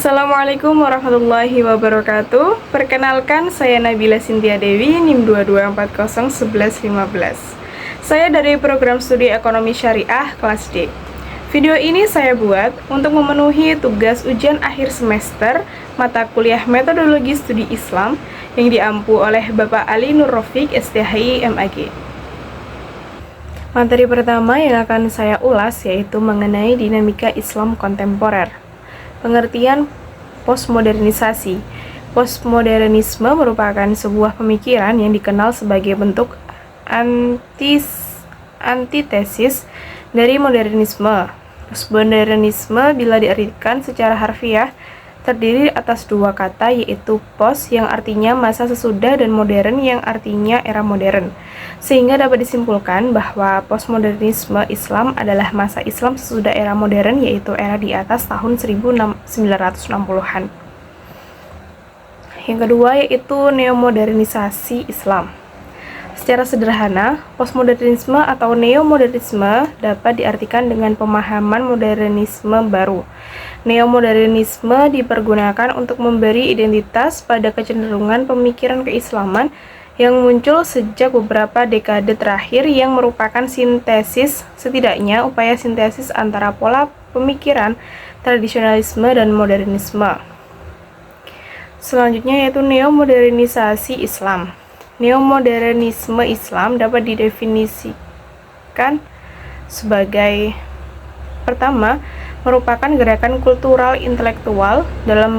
Assalamualaikum warahmatullahi wabarakatuh. Perkenalkan, saya Nabila Cynthia Dewi, NIM 22401115. Saya dari program studi Ekonomi Syariah kelas D. Video ini saya buat untuk memenuhi tugas ujian akhir semester mata kuliah Metodologi Studi Islam yang diampu oleh Bapak Ali Nur Rafiq, STHI MAG. Materi pertama yang akan saya ulas yaitu mengenai dinamika Islam kontemporer. Pengertian postmodernisasi. Postmodernisme merupakan sebuah pemikiran yang dikenal sebagai bentuk antitesis dari modernisme. Postmodernisme bila diartikan secara harfiah terdiri atas dua kata, yaitu post yang artinya masa sesudah dan modern yang artinya era modern. Sehingga dapat disimpulkan bahwa postmodernisme Islam adalah masa Islam sesudah era modern, yaitu era di atas tahun 1960-an. Yang kedua yaitu neomodernisasi Islam. Secara sederhana, postmodernisme atau neomodernisme dapat diartikan dengan pemahaman modernisme baru. Neomodernisme dipergunakan untuk memberi identitas pada kecenderungan pemikiran keislaman yang muncul sejak beberapa dekade terakhir, yang merupakan sintesis, setidaknya upaya sintesis antara pola pemikiran tradisionalisme dan modernisme. Selanjutnya yaitu neomodernisasi Islam. Neomodernisme Islam dapat didefinisikan sebagai pertama, merupakan gerakan kultural intelektual dalam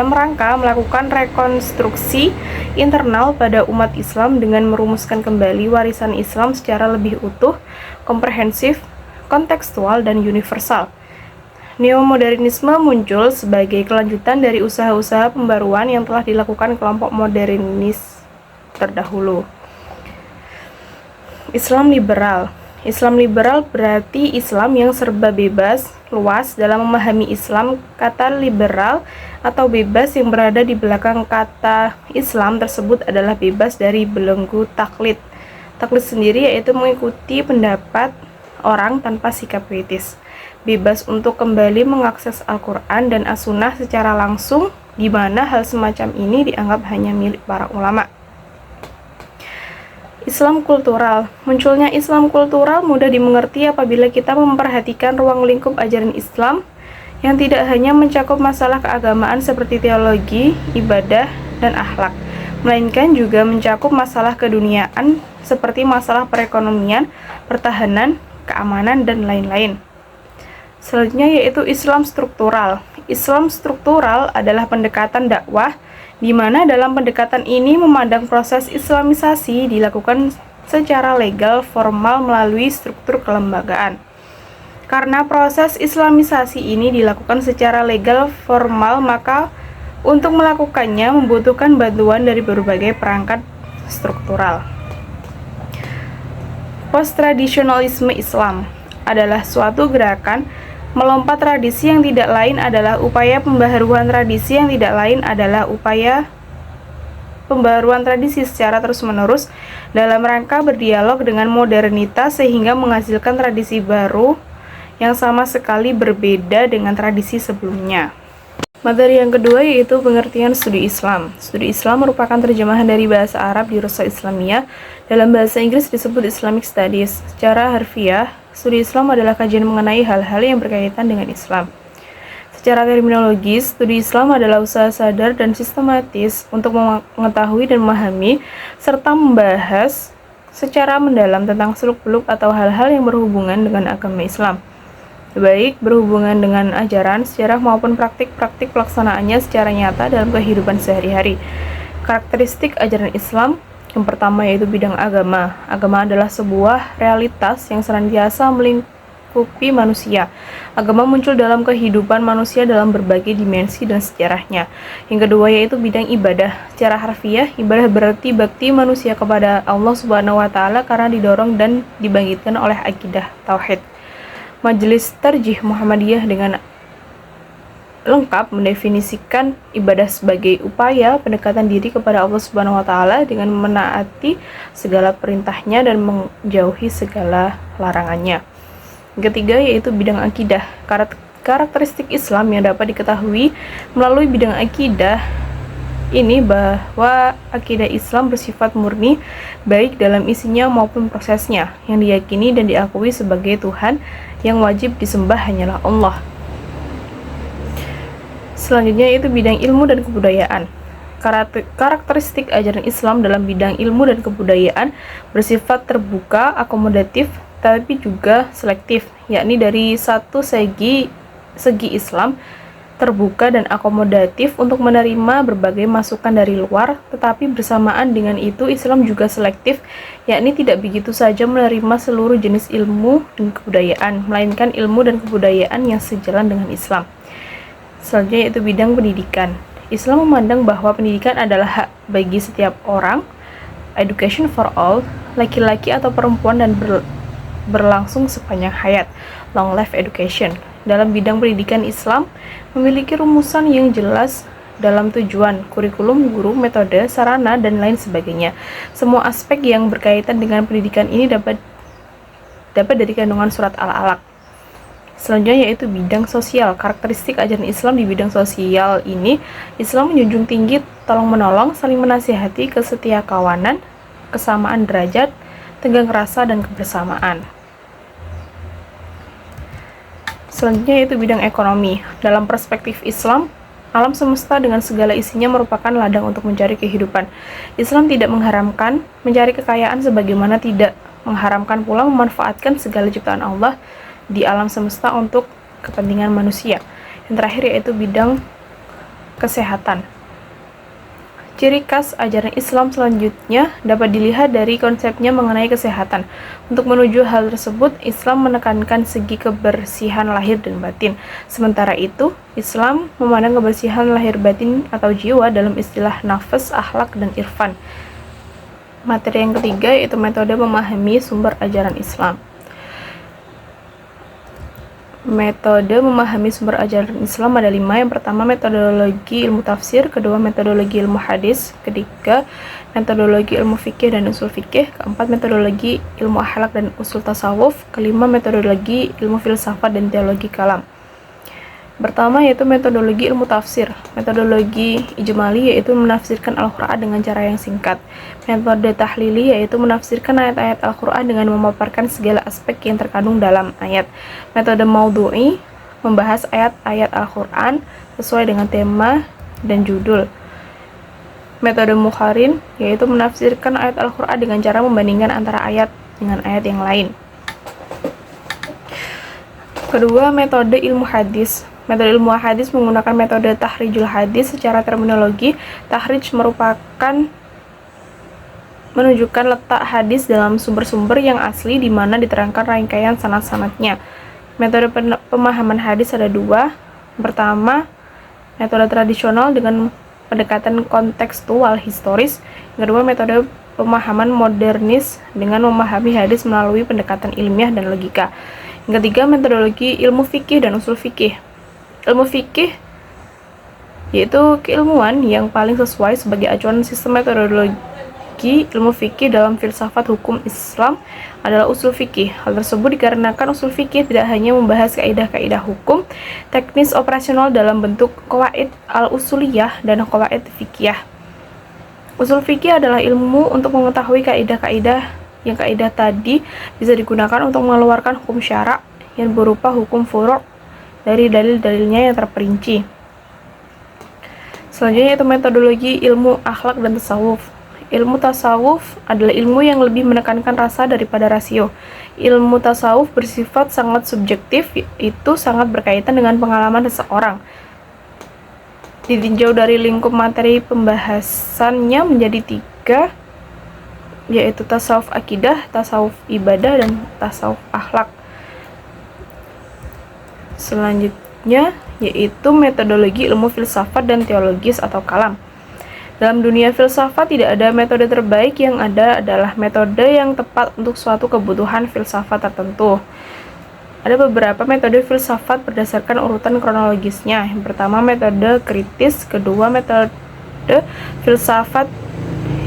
rangka melakukan rekonstruksi internal pada umat Islam dengan merumuskan kembali warisan Islam secara lebih utuh, komprehensif, kontekstual, dan universal. Neomodernisme muncul sebagai kelanjutan dari usaha-usaha pembaruan yang telah dilakukan kelompok modernis terdahulu. Islam liberal. Islam liberal berarti Islam yang serba bebas, luas dalam memahami Islam. Kata liberal atau bebas yang berada di belakang kata Islam tersebut adalah bebas dari belenggu taklid. Taklid sendiri yaitu mengikuti pendapat orang tanpa sikap kritis. Bebas untuk kembali mengakses Al-Quran dan As-Sunnah secara langsung, di mana hal semacam ini dianggap hanya milik para ulama. Islam kultural. Munculnya Islam kultural mudah dimengerti apabila kita memperhatikan ruang lingkup ajaran Islam yang tidak hanya mencakup masalah keagamaan seperti teologi, ibadah, dan akhlak, melainkan juga mencakup masalah keduniaan seperti masalah perekonomian, pertahanan, keamanan, dan lain-lain. Selanjutnya yaitu Islam struktural. Islam struktural adalah pendekatan dakwah di mana dalam pendekatan ini memandang proses islamisasi dilakukan secara legal formal melalui struktur kelembagaan. Karena proses islamisasi ini dilakukan secara legal formal, maka untuk melakukannya membutuhkan bantuan dari berbagai perangkat struktural. Post-tradisionalisme Islam adalah suatu gerakan melompat tradisi yang tidak lain adalah upaya pembaharuan tradisi yang tidak lain adalah upaya pembaharuan tradisi secara terus-menerus dalam rangka berdialog dengan modernitas sehingga menghasilkan tradisi baru yang sama sekali berbeda dengan tradisi sebelumnya. Materi yang kedua yaitu pengertian studi Islam. Studi Islam merupakan terjemahan dari bahasa Arab di Rusal Islamiyah. Dalam bahasa Inggris disebut Islamic Studies. Secara harfiah, studi Islam adalah kajian mengenai hal-hal yang berkaitan dengan Islam. Secara terminologis, studi Islam adalah usaha sadar dan sistematis untuk mengetahui dan memahami serta membahas secara mendalam tentang seluk-beluk atau hal-hal yang berhubungan dengan agama Islam, baik berhubungan dengan ajaran, sejarah maupun praktik-praktik pelaksanaannya secara nyata dalam kehidupan sehari-hari. Karakteristik ajaran Islam yang pertama yaitu bidang agama. Agama adalah sebuah realitas yang senantiasa melingkupi manusia. Agama muncul dalam kehidupan manusia dalam berbagai dimensi dan sejarahnya. Yang kedua yaitu bidang ibadah. Secara harfiah, ibadah berarti bakti manusia kepada Allah Subhanahu wa taala karena didorong dan dibangkitkan oleh akidah tauhid. Majelis Tarjih Muhammadiyah dengan lengkap mendefinisikan ibadah sebagai upaya pendekatan diri kepada Allah Subhanahu wa taala dengan menaati segala perintahnya dan menjauhi segala larangannya. Yang ketiga yaitu bidang akidah. karakteristik Islam yang dapat diketahui melalui bidang akidah ini bahwa akidah Islam bersifat murni, baik dalam isinya maupun prosesnya, yang diyakini dan diakui sebagai Tuhan yang wajib disembah hanyalah Allah. Selanjutnya yaitu bidang ilmu dan kebudayaan. Karakteristik ajaran Islam dalam bidang ilmu dan kebudayaan bersifat terbuka, akomodatif, tapi juga selektif, yakni dari satu segi Islam terbuka dan akomodatif untuk menerima berbagai masukan dari luar, tetapi bersamaan dengan itu Islam juga selektif, yakni tidak begitu saja menerima seluruh jenis ilmu dan kebudayaan, melainkan ilmu dan kebudayaan yang sejalan dengan Islam. Selanjutnya yaitu bidang pendidikan. Islam memandang bahwa pendidikan adalah hak bagi setiap orang, education for all, laki-laki atau perempuan, dan berlangsung sepanjang hayat, long life education. Dalam bidang pendidikan, Islam memiliki rumusan yang jelas dalam tujuan, kurikulum, guru, metode, sarana, dan lain sebagainya. Semua aspek yang berkaitan dengan pendidikan ini dapat dari kandungan surat Al-Alaq. Selanjutnya yaitu bidang sosial. Karakteristik ajaran Islam di bidang sosial ini, Islam menjunjung tinggi tolong-menolong, saling menasihati, kesetiakawanan, kesamaan derajat, tenggang rasa, dan kebersamaan. Selanjutnya yaitu bidang ekonomi. Dalam perspektif Islam, alam semesta dengan segala isinya merupakan ladang untuk mencari kehidupan. Islam tidak mengharamkan mencari kekayaan, sebagaimana tidak mengharamkan pula memanfaatkan segala ciptaan Allah di alam semesta untuk kepentingan manusia. Yang terakhir yaitu bidang kesehatan. Ciri khas ajaran Islam selanjutnya dapat dilihat dari konsepnya mengenai kesehatan. Untuk menuju hal tersebut, Islam menekankan segi kebersihan lahir dan batin. Sementara itu, Islam memandang kebersihan lahir batin atau jiwa dalam istilah nafas, akhlak, dan irfan. Materi yang ketiga yaitu metode memahami sumber ajaran Islam. Metode memahami sumber ajaran Islam ada 5. Yang pertama, metodologi ilmu tafsir. Kedua, metodologi ilmu hadis. Ketiga, metodologi ilmu fikih dan usul fikih. Keempat, metodologi ilmu akhlak dan usul tasawuf. Kelima, metodologi ilmu filsafat dan teologi kalam. Pertama yaitu metodologi ilmu tafsir. Metodologi ijmali yaitu menafsirkan Al-Quran dengan cara yang singkat. Metode tahlili yaitu menafsirkan ayat-ayat Al-Quran dengan memaparkan segala aspek yang terkandung dalam ayat. Metode maudhu'i membahas ayat-ayat Al-Quran sesuai dengan tema dan judul. Metode mukharin yaitu menafsirkan ayat Al-Quran dengan cara membandingkan antara ayat dengan ayat yang lain. Kedua, metode ilmu hadis. Metode ilmu hadis menggunakan metode tahrijul hadis. Secara terminologi, tahrij merupakan menunjukkan letak hadis dalam sumber-sumber yang asli di mana diterangkan rangkaian sanad-sanadnya. Metode pemahaman hadis ada 2. Pertama, metode tradisional dengan pendekatan kontekstual historis. Yang kedua, metode pemahaman modernis dengan memahami hadis melalui pendekatan ilmiah dan logika. Yang ketiga, metodologi ilmu fikih dan usul fikih. Ilmu fikih yaitu keilmuan yang paling sesuai sebagai acuan sistem metodologi ilmu fikih dalam filsafat hukum Islam adalah usul fikih. Hal tersebut dikarenakan usul fikih tidak hanya membahas kaidah-kaidah hukum teknis operasional dalam bentuk qawaid al-usuliyah dan qawaid fikih. Usul fikih adalah ilmu untuk mengetahui kaidah-kaidah yang kaidah tadi bisa digunakan untuk mengeluarkan hukum syara yang berupa hukum furu' dari dalil-dalilnya yang terperinci. Selanjutnya yaitu metodologi ilmu akhlak dan tasawuf. Ilmu tasawuf adalah ilmu yang lebih menekankan rasa daripada rasio. Ilmu tasawuf bersifat sangat subjektif, itu sangat berkaitan dengan pengalaman seseorang. Ditinjau dari lingkup materi pembahasannya menjadi 3, yaitu tasawuf akidah, tasawuf ibadah, dan tasawuf akhlak. Selanjutnya yaitu metodologi ilmu filsafat dan teologis atau kalam. Dalam dunia filsafat tidak ada metode terbaik, yang ada adalah metode yang tepat untuk suatu kebutuhan filsafat tertentu. Ada beberapa metode filsafat berdasarkan urutan kronologisnya. Yang pertama, metode kritis. Kedua, metode filsafat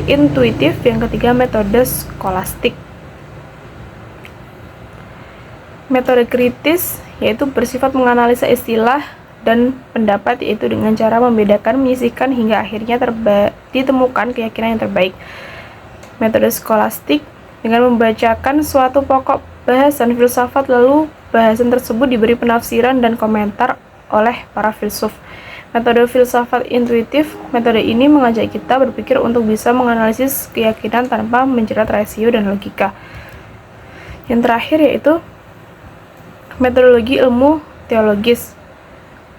intuitif. Yang ketiga, metode skolastik. Metode kritis yaitu bersifat menganalisa istilah dan pendapat, yaitu dengan cara membedakan, menyisihkan hingga akhirnya ditemukan keyakinan yang terbaik. Metode skolastik dengan membacakan suatu pokok bahasan filsafat, lalu bahasan tersebut diberi penafsiran dan komentar oleh para filsuf. Metode filsafat intuitif, metode ini mengajak kita berpikir untuk bisa menganalisis keyakinan tanpa menjerat rasio dan logika. Yang terakhir yaitu metodologi ilmu teologis.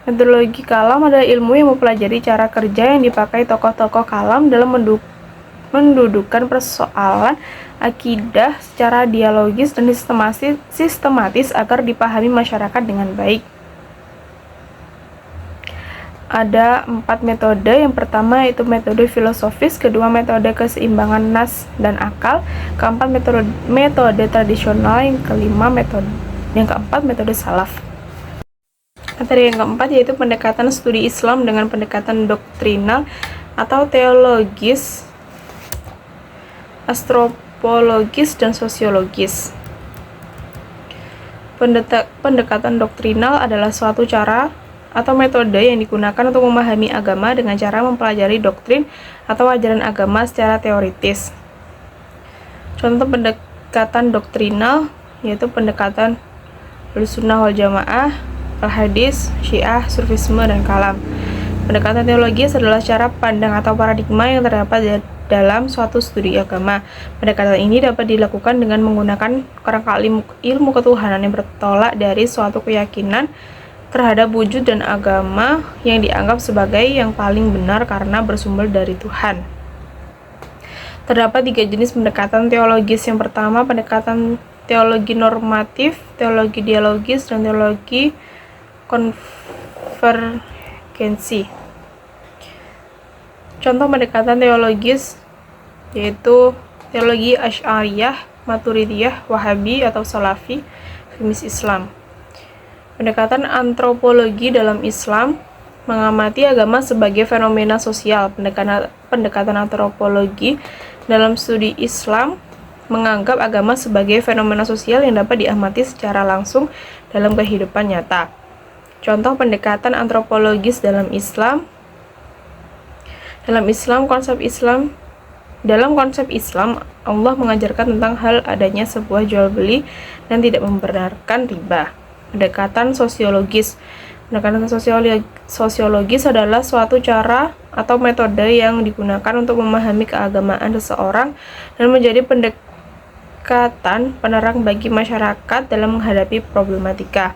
Metodologi kalam adalah ilmu yang mempelajari cara kerja yang dipakai tokoh-tokoh kalam dalam mendudukkan persoalan akidah secara dialogis dan sistematis agar dipahami masyarakat dengan baik. Ada 4 metode. Yang pertama yaitu metode filosofis, kedua metode keseimbangan nas dan akal, keempat metode tradisional, yang keempat metode salaf. Materi yang keempat yaitu pendekatan studi Islam dengan pendekatan doktrinal atau teologis, antropologis, dan sosiologis. Pendekatan doktrinal adalah suatu cara atau metode yang digunakan untuk memahami agama dengan cara mempelajari doktrin atau ajaran agama secara teoritis. Contoh pendekatan doktrinal yaitu pendekatan Ahlussunnah wal Jamaah, Al-Hadis, Syiah, Sufisme, dan Kalam. Pendekatan teologis adalah cara pandang atau paradigma yang terdapat dalam suatu studi agama. Pendekatan ini dapat dilakukan dengan menggunakan kerangka ilmu ketuhanan yang bertolak dari suatu keyakinan terhadap wujud dan agama yang dianggap sebagai yang paling benar karena bersumber dari Tuhan. Terdapat 3 jenis pendekatan teologis. Yang pertama, pendekatan teologi normatif, teologi dialogis, dan teologi konvergensi. Contoh pendekatan teologis yaitu teologi Asy'ariyah, Maturidiyah, Wahabi atau Salafi, Fimis Islam. Pendekatan antropologi dalam Islam mengamati agama sebagai fenomena sosial. Pendekatan antropologi dalam studi Islam menganggap agama sebagai fenomena sosial yang dapat diamati secara langsung dalam kehidupan nyata. Contoh pendekatan antropologis dalam Islam. Dalam konsep Islam, Allah mengajarkan tentang hal adanya sebuah jual beli dan tidak membenarkan riba. Pendekatan sosiologis. Pendekatan sosiologis adalah suatu cara atau metode yang digunakan untuk memahami keagamaan seseorang dan menjadi pendekatan penerang bagi masyarakat dalam menghadapi problematika.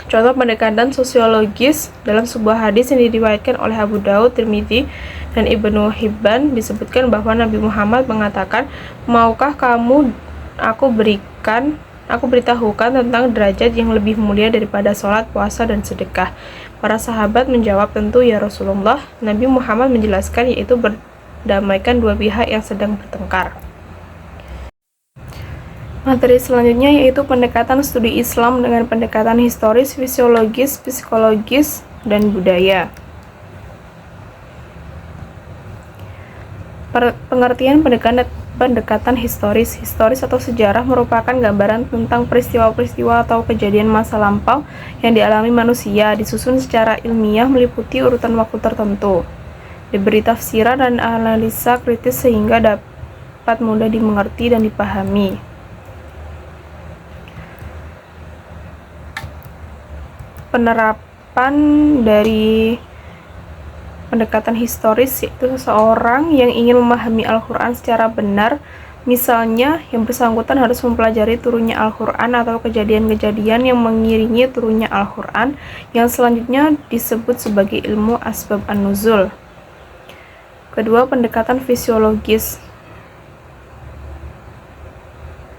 Contoh pendekatan sosiologis dalam sebuah hadis yang diriwayatkan oleh Abu Daud, Tirmidzi, dan Ibnu Hibban disebutkan bahwa Nabi Muhammad mengatakan, "Maukah kamu aku beritahukan tentang derajat yang lebih mulia daripada sholat, puasa, dan sedekah?" Para sahabat menjawab, "Tentu ya Rasulullah." Nabi Muhammad menjelaskan, yaitu berdamaikan dua pihak yang sedang bertengkar. Materi selanjutnya yaitu pendekatan studi Islam dengan pendekatan historis, fisiologis, psikologis, dan budaya. Pengertian pendekatan historis. Historis atau sejarah merupakan gambaran tentang peristiwa-peristiwa atau kejadian masa lampau yang dialami manusia, disusun secara ilmiah meliputi urutan waktu tertentu, diberi tafsiran dan analisa kritis sehingga dapat mudah dimengerti dan dipahami. Penerapan dari pendekatan historis yaitu seseorang yang ingin memahami Al-Quran secara benar. Misalnya, yang bersangkutan harus mempelajari turunnya Al-Quran atau kejadian-kejadian yang mengiringi turunnya Al-Quran, yang selanjutnya disebut sebagai ilmu asbab an-nuzul. Kedua, pendekatan fisiologis.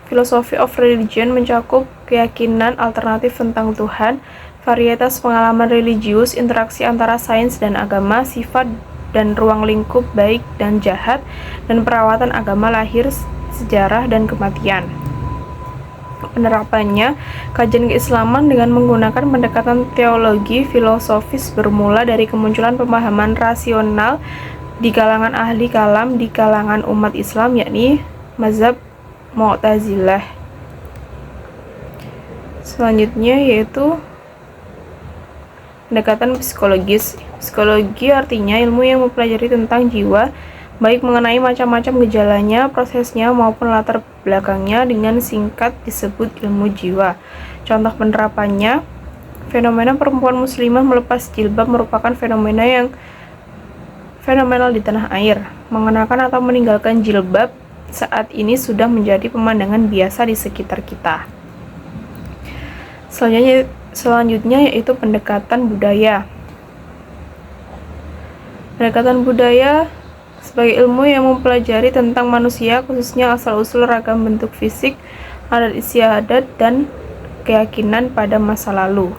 Philosophy of Religion mencakup keyakinan alternatif tentang Tuhan, varietas pengalaman religius, interaksi antara sains dan agama, sifat dan ruang lingkup baik dan jahat, dan perawatan agama lahir, sejarah, dan kematian. Penerapannya, kajian keislaman dengan menggunakan pendekatan teologi filosofis bermula dari kemunculan pemahaman rasional di kalangan ahli kalam di kalangan umat Islam, yakni mazhab Mu'tazilah. Selanjutnya yaitu pendekatan psikologis. Psikologi artinya ilmu yang mempelajari tentang jiwa, baik mengenai macam-macam gejalanya, prosesnya, maupun latar belakangnya. Dengan singkat disebut ilmu jiwa. Contoh penerapannya, fenomena perempuan muslimah melepas jilbab merupakan fenomena yang fenomenal di tanah air. Mengenakan atau meninggalkan jilbab saat ini sudah menjadi pemandangan biasa di sekitar kita. Selanjutnya yaitu pendekatan budaya. Pendekatan budaya sebagai ilmu yang mempelajari tentang manusia, khususnya asal-usul ragam bentuk fisik, adat istiadat, dan keyakinan pada masa lalu.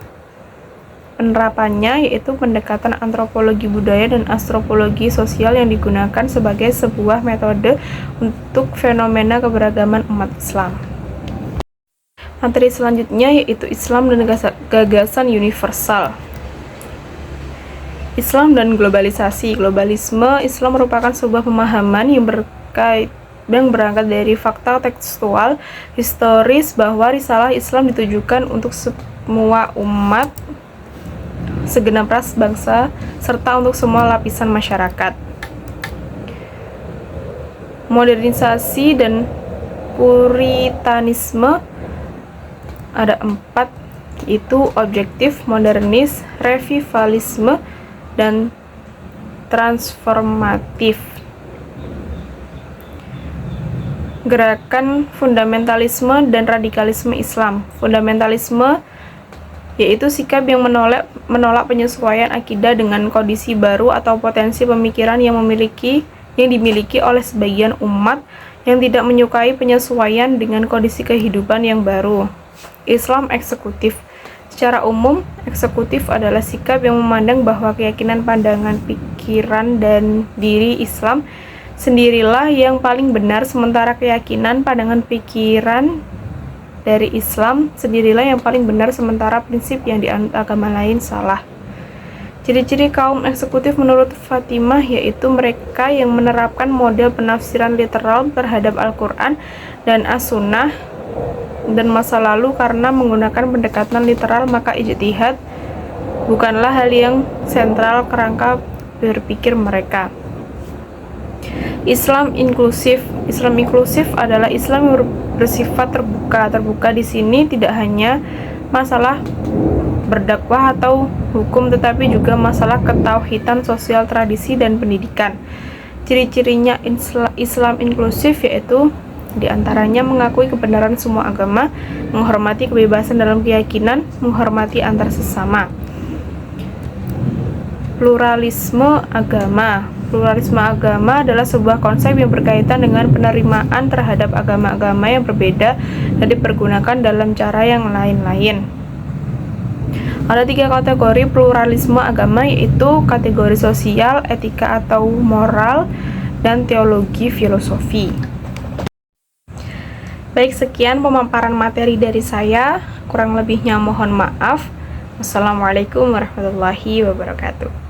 Penerapannya yaitu pendekatan antropologi budaya dan antropologi sosial yang digunakan sebagai sebuah metode untuk fenomena keberagaman umat Islam. Materi selanjutnya yaitu Islam dan gagasan universal. Islam dan globalisasi. Globalisme Islam merupakan sebuah pemahaman yang berangkat dari fakta tekstual historis bahwa risalah Islam ditujukan untuk semua umat, segenap ras bangsa, serta untuk semua lapisan masyarakat. Modernisasi dan puritanisme ada 4, yaitu objektif, modernis, revivalisme, dan transformatif. Gerakan fundamentalisme dan radikalisme Islam. Fundamentalisme yaitu sikap yang menolak penyesuaian akidah dengan kondisi baru atau potensi pemikiran yang dimiliki oleh sebagian umat yang tidak menyukai penyesuaian dengan kondisi kehidupan yang baru. Islam eksekutif. Secara umum, eksekutif adalah sikap yang memandang bahwa keyakinan, pandangan, pikiran, dan diri Islam sendirilah yang paling benar, sementara keyakinan, pandangan, pikiran dari Islam sendirilah yang paling benar, sementara prinsip yang dianut agama lain salah. Ciri-ciri kaum eksekutif menurut Fatimah yaitu mereka yang menerapkan model penafsiran literal terhadap Al-Quran dan As-Sunnah dan masa lalu. Karena menggunakan pendekatan literal, maka ijtihad bukanlah hal yang sentral kerangka berpikir mereka. Islam inklusif. Islam inklusif adalah Islam yang bersifat terbuka. Terbuka di sini tidak hanya masalah berdakwah atau hukum, tetapi juga masalah ketauhidan, sosial, tradisi, dan pendidikan. Ciri-cirinya Islam inklusif yaitu diantaranya mengakui kebenaran semua agama, menghormati kebebasan dalam keyakinan, menghormati antar sesama. Pluralisme agama. Pluralisme agama adalah sebuah konsep yang berkaitan dengan penerimaan terhadap agama-agama yang berbeda dan dipergunakan dalam cara yang lain-lain. Ada 3 kategori pluralisme agama, yaitu kategori sosial, etika atau moral, dan teologi filosofi. Baik, sekian pemaparan materi dari saya. Kurang lebihnya mohon maaf. Wassalamualaikum warahmatullahi wabarakatuh.